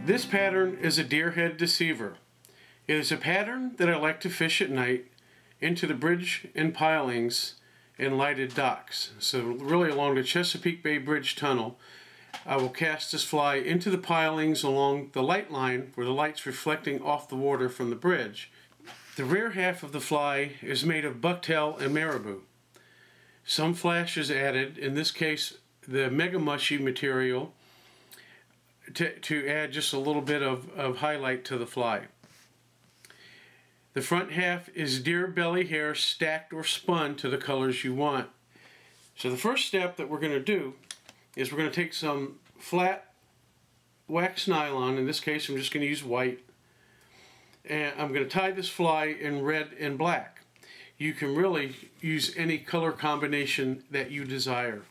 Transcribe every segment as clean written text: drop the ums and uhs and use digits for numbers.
This pattern is a deerhead deceiver. It is a pattern that I like to fish at night into the bridge and pilings and lighted docks. So really along the Chesapeake Bay Bridge tunnel, I will cast this fly into the pilings along the light line where the light's reflecting off the water from the bridge. The rear half of the fly is made of bucktail and marabou. Some flash is added, in this case the mega mushy material, to add just a little bit of highlight to the fly. The front half is deer belly hair stacked or spun to the colors you want. So the first step that we're going to do is we're going to take some flat wax nylon. In this case I'm just going to use white, and I'm going to tie this fly in red and black. You can really use any color combination that you desire.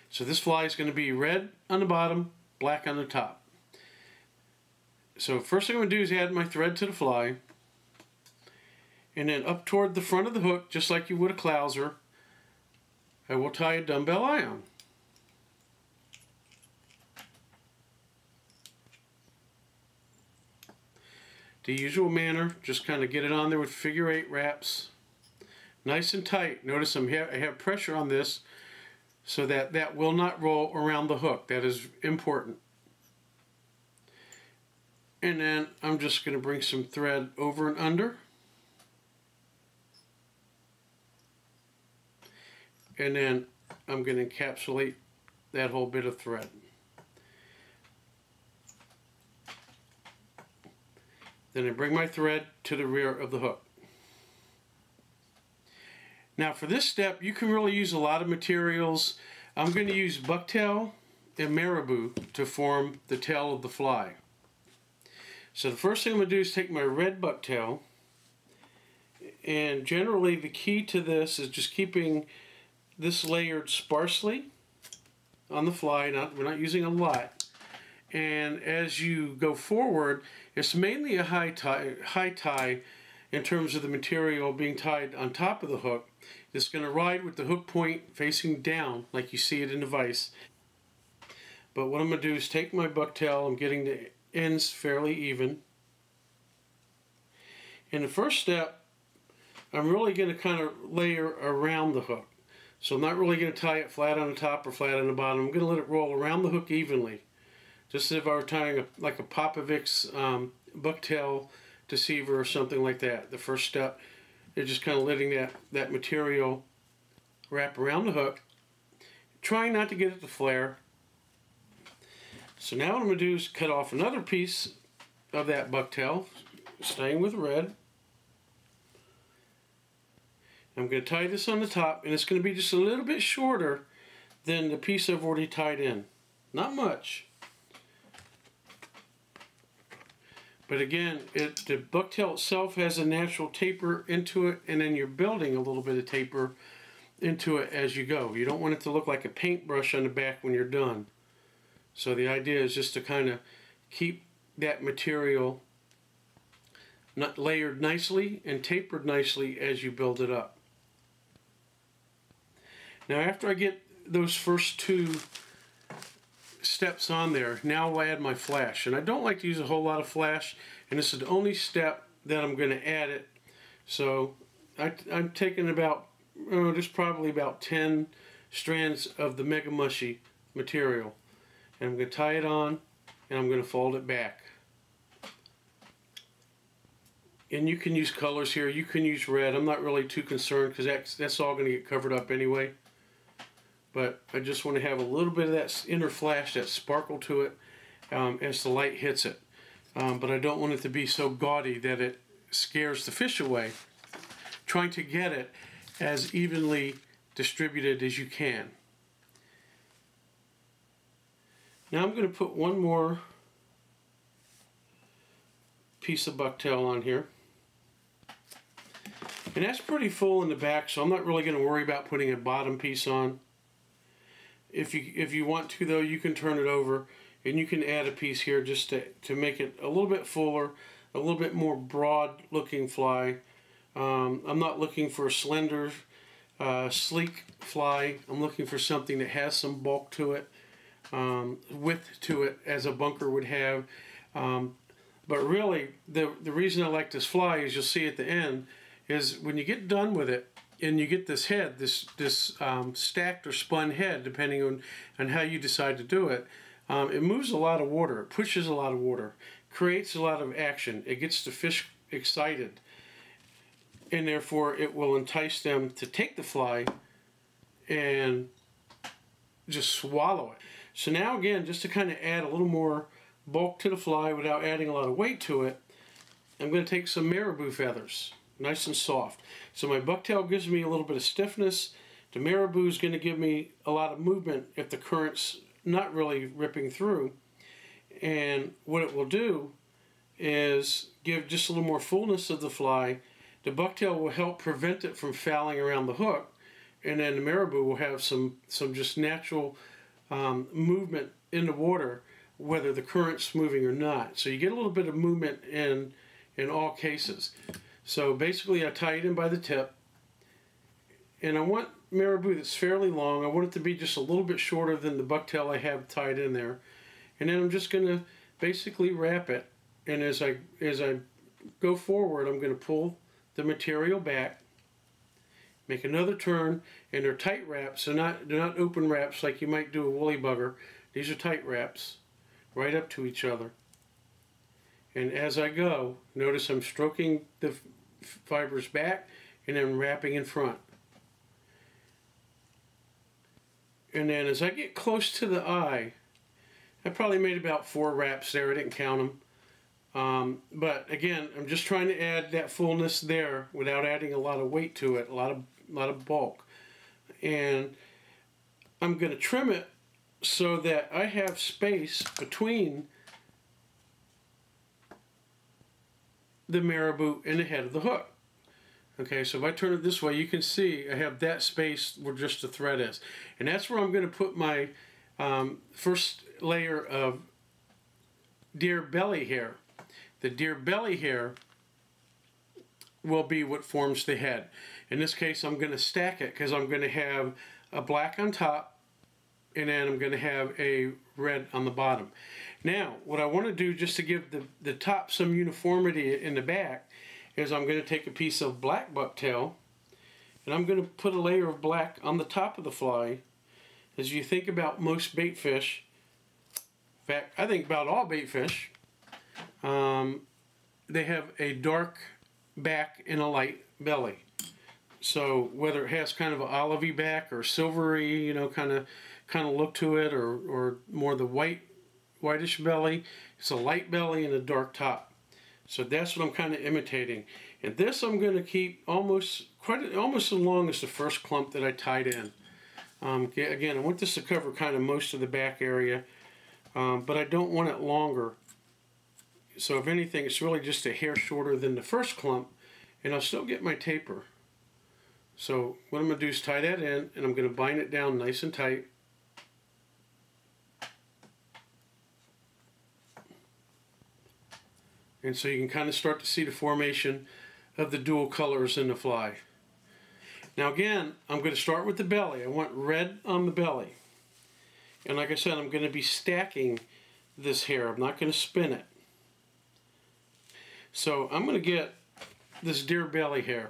So this fly is going to be red on the bottom, black on the top. So first thing I'm going to do is add my thread to the fly, and then up toward the front of the hook, just like you would a clouser, I will tie a dumbbell eye on. The usual manner, just kind of get it on there with figure 8 wraps, nice and tight. Notice I have pressure on this so that that will not roll around the hook. That is important. And then I'm just going to bring some thread over and under, and then I'm going to encapsulate that whole bit of thread. Then I bring my thread to the rear of the hook. Now for this step you can really use a lot of materials. I'm going to use bucktail and marabou to form the tail of the fly. So the first thing I'm going to do is take my red bucktail, and generally the key to this is just keeping this layered sparsely on the fly. We're not using a lot. And as you go forward, it's mainly a high tie in terms of the material being tied on top of the hook. It's going to ride with the hook point facing down like you see it in the vise. But what I'm going to do is take my bucktail, I'm getting the ends fairly even. In the first step, I'm really going to kind of layer around the hook. So I'm not really going to tie it flat on the top or flat on the bottom. I'm going to let it roll around the hook evenly, just as if I were tying like a Popovic's bucktail deceiver or something like that. The first step is just kind of letting that material wrap around the hook, trying not to get it to flare. So now what I'm going to do is cut off another piece of that bucktail, staying with red. I'm going to tie this on the top, and it's going to be just a little bit shorter than the piece I've already tied in. Not much. But again, the bucktail itself has a natural taper into it, and then you're building a little bit of taper into it as you go. You don't want it to look like a paintbrush on the back when you're done. So the idea is just to kind of keep that material layered nicely and tapered nicely as you build it up. Now after I get those first two steps on there, now I'll add my flash. And I don't like to use a whole lot of flash, and this is the only step that I'm going to add it. So I'm taking about, there's probably about 10 strands of the mega mushy material. And I'm going to tie it on, and I'm going to fold it back. And you can use colors here. You can use red. I'm not really too concerned because that's all going to get covered up anyway. But I just want to have a little bit of that inner flash, that sparkle to it as the light hits it. But I don't want it to be so gaudy that it scares the fish away. Trying to get it as evenly distributed as you can. Now I'm going to put one more piece of bucktail on here. And that's pretty full in the back, so I'm not really going to worry about putting a bottom piece on. If you want to, though, you can turn it over and you can add a piece here just to make it a little bit fuller, a little bit more broad looking fly. I'm not looking for a slender, sleek fly. I'm looking for something that has some bulk to it. width to it as a bunker would have. But really, the reason I like this fly, as you'll see at the end, is when you get done with it and you get this head, this stacked or spun head, depending on how you decide to do it, it moves a lot of water, it pushes a lot of water, creates a lot of action, it gets the fish excited, and therefore it will entice them to take the fly and just swallow it. So now again, just to kind of add a little more bulk to the fly without adding a lot of weight to it, I'm going to take some marabou feathers, nice and soft. So my bucktail gives me a little bit of stiffness. The marabou is going to give me a lot of movement if the current's not really ripping through. And what it will do is give just a little more fullness of the fly. The bucktail will help prevent it from fouling around the hook, and then the marabou will have some just natural movement in the water, whether the current's moving or not. So you get a little bit of movement in all cases. So basically I tie it in by the tip, and I want marabou that's fairly long. I want it to be just a little bit shorter than the bucktail I have tied in there. And then I'm just going to basically wrap it, and as I go forward, I'm going to pull the material back, make another turn, and they're tight wraps. They're not open wraps like you might do a woolly bugger. These are tight wraps, right up to each other. And as I go, notice I'm stroking the fibers back and then wrapping in front. And then as I get close to the eye, I probably made about 4 wraps there. I didn't count them. But again, I'm just trying to add that fullness there without adding a lot of weight to it, a lot of bulk. And I'm going to trim it so that I have space between the marabou and the head of the hook. Okay, so if I turn it this way, you can see I have that space where just the thread is. And that's where I'm going to put my first layer of deer belly hair. The deer belly hair will be what forms the head. In this case, I'm going to stack it because I'm going to have a black on top, and then I'm going to have a red on the bottom. Now, what I want to do, just to give the top some uniformity in the back, is I'm going to take a piece of black bucktail, and I'm going to put a layer of black on the top of the fly. As you think about most bait fish, in fact, I think about all bait fish, they have a dark back and a light belly. So whether it has kind of an olivey back or silvery, you know, kind of look to it, or more the whitish belly, it's a light belly and a dark top. So that's what I'm kind of imitating. And this I'm going to keep almost as long as the first clump that I tied in. Again, I want this to cover kind of most of the back area, but I don't want it longer. So if anything, it's really just a hair shorter than the first clump, and I'll still get my taper. So what I'm going to do is tie that in, and I'm going to bind it down nice and tight. And so you can kind of start to see the formation of the dual colors in the fly. Now again, I'm going to start with the belly. I want red on the belly. And like I said, I'm going to be stacking this hair. I'm not going to spin it. So I'm going to get this deer belly hair,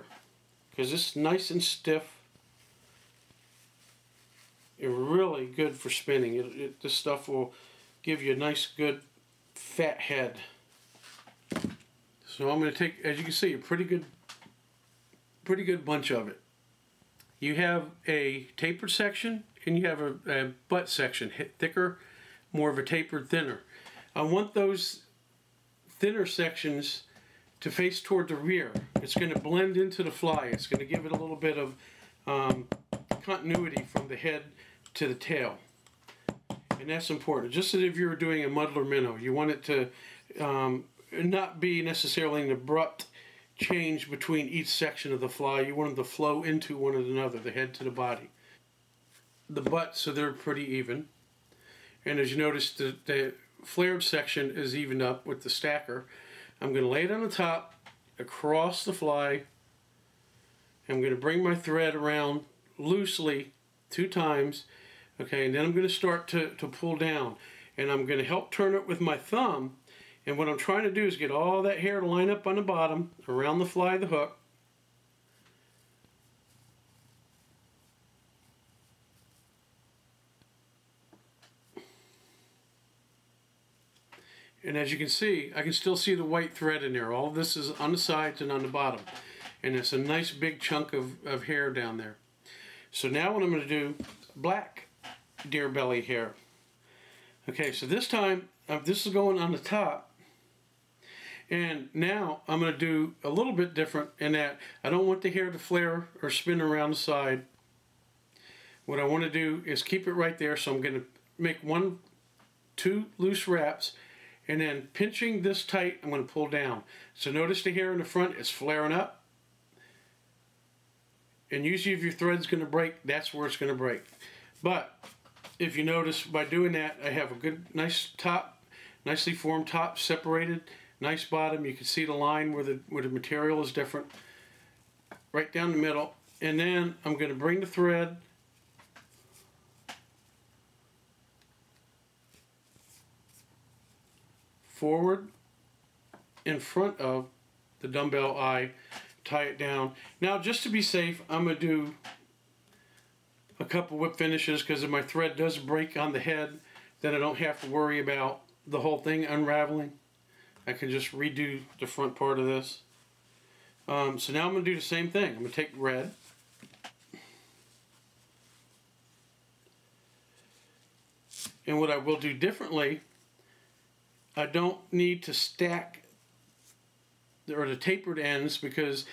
because it's nice and stiff and really good for spinning. This stuff will give you a nice, good, fat head. So I'm going to take, as you can see, a pretty good bunch of it. You have a tapered section, and you have a butt section, thicker, more of a tapered, thinner. I want those thinner sections to face toward the rear. It's going to blend into the fly. It's going to give it a little bit of continuity from the head to the tail. And that's important. Just as if you were doing a muddler minnow, you want it to not be necessarily an abrupt change between each section of the fly. You want them to flow into one another, the head to the body. The butt, so they're pretty even. And as you notice, the flared section is evened up with the stacker. I'm going to lay it on the top, across the fly. I'm going to bring my thread around loosely 2 times. Okay, and then I'm going to start to pull down. And I'm going to help turn it with my thumb. And what I'm trying to do is get all that hair to line up on the bottom, around the fly of the hook. And as you can see, I can still see the white thread in there. All of this is on the sides and on the bottom. And it's a nice big chunk of hair down there. So now what I'm going to do, black deer belly hair. Okay, so this time, this is going on the top. And now I'm going to do a little bit different in that I don't want the hair to flare or spin around the side. What I want to do is keep it right there. So I'm going to make two loose wraps. And then pinching this tight, I'm going to pull down. So notice the hair in the front is flaring up. And usually if your thread's going to break, that's where it's going to break. But if you notice, by doing that, I have a good, nice top, nicely formed top, separated, nice bottom. You can see the line where the material is different, right down the middle. And then I'm going to bring the thread forward in front of the dumbbell eye, tie it down. Now, just to be safe, I'm going to do a couple whip finishes, because if my thread does break on the head, then I don't have to worry about the whole thing unraveling. I can just redo the front part of this. So now I'm going to do the same thing. I'm going to take red, and what I will do differently, I don't need to stack the tapered ends, because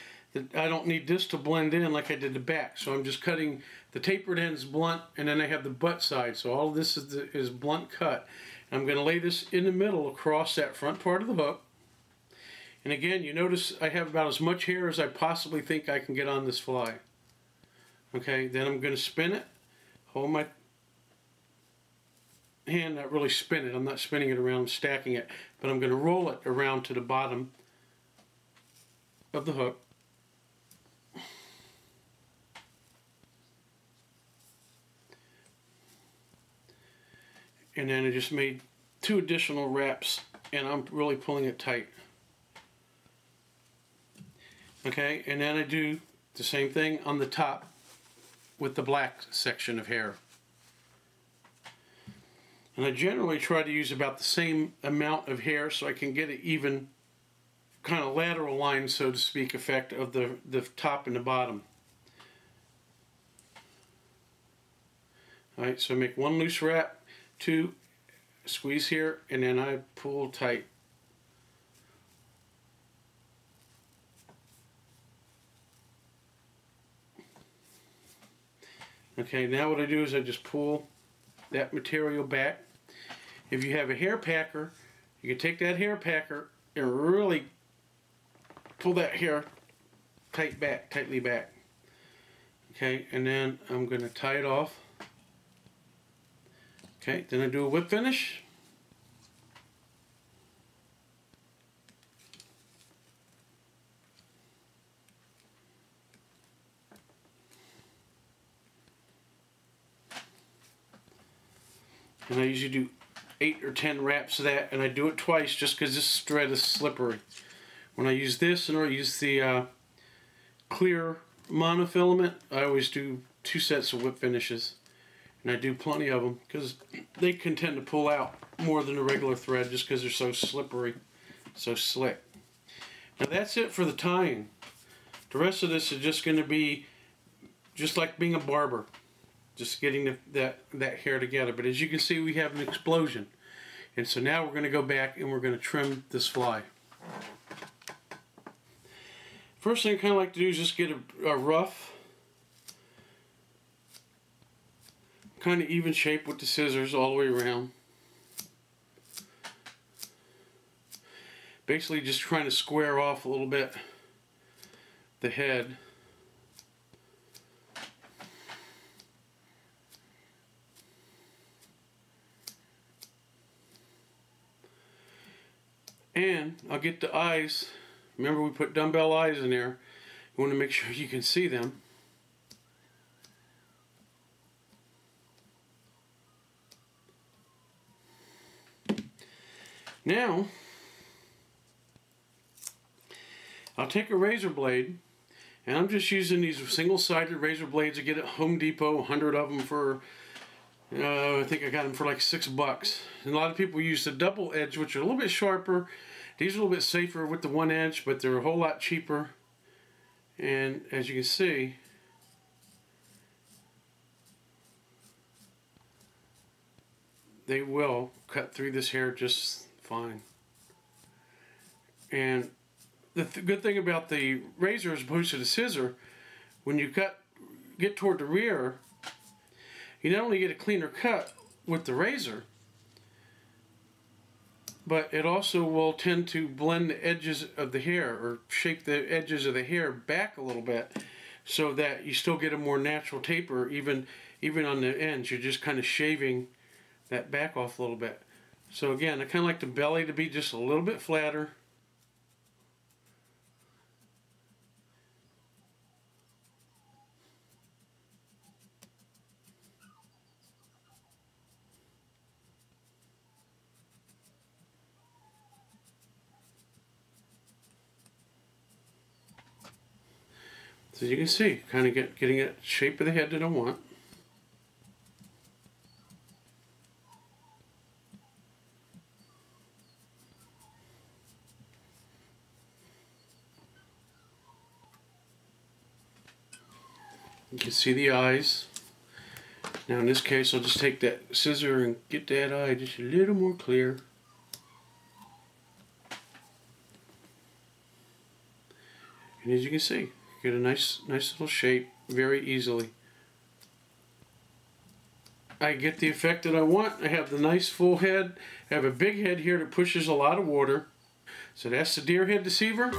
I don't need this to blend in like I did the back. So I'm just cutting the tapered ends blunt, and then I have the butt side. So all of this is blunt cut. And I'm going to lay this in the middle across that front part of the hook. And again, you notice I have about as much hair as I possibly think I can get on this fly. Okay, then I'm going to spin it, hold my hand, not really spin it, I'm not spinning it around, I'm stacking it, but I'm going to roll it around to the bottom of the hook. And then I just made 2 additional wraps, and I'm really pulling it tight. Okay, and then I do the same thing on the top with the black section of hair. And I generally try to use about the same amount of hair so I can get an even kind of lateral line, so to speak, effect of the top and the bottom. Alright, so make 1 loose wrap, 2, squeeze here, and then I pull tight. Okay, now what I do is I just pull that material back. If you have a hair packer, you can take that hair packer and really pull that hair tightly back. Okay, and then I'm going to tie it off. Okay, then I do a whip finish. And I usually do 8 or 10 wraps of that, and I do it twice just because this thread is slippery. When I use this and I use the clear monofilament, I always do 2 sets of whip finishes. And I do plenty of them because they can tend to pull out more than a regular thread just because they're so slippery, so slick. Now that's it for the tying. The rest of this is just going to be just like being a barber, just getting that hair together. But as you can see, we have an explosion. And so now we're going to go back and we're going to trim this fly. First thing I kind of like to do is just get a rough, kind of even shape with the scissors all the way around. Basically just trying to square off a little bit the head. And I'll get the eyes. Remember, we put dumbbell eyes in there. You want to make sure you can see them. Now, I'll take a razor blade, and I'm just using these single-sided razor blades I get at Home Depot, 100 of them for, I think I got them for like $6. And a lot of people use the double edge, which are a little bit sharper. These are a little bit safer with the one edge, but they're a whole lot cheaper. And as you can see, they will cut through this hair just fine. And the good thing about the razor as opposed to the scissor, when you get toward the rear, you not only get a cleaner cut with the razor, but it also will tend to blend the edges of the hair or shape the edges of the hair back a little bit so that you still get a more natural taper even on the ends. You're just kind of shaving that back off a little bit. So again, I kind of like the belly to be just a little bit flatter. So you can see, kind of getting that shape of the head that I want. You can see the eyes. Now in this case, I'll just take that scissor and get that eye just a little more clear. And as you can see, get a nice little shape very easily. I get the effect that I want. I have the nice full head. I have a big head here that pushes a lot of water. So that's the deer head deceiver.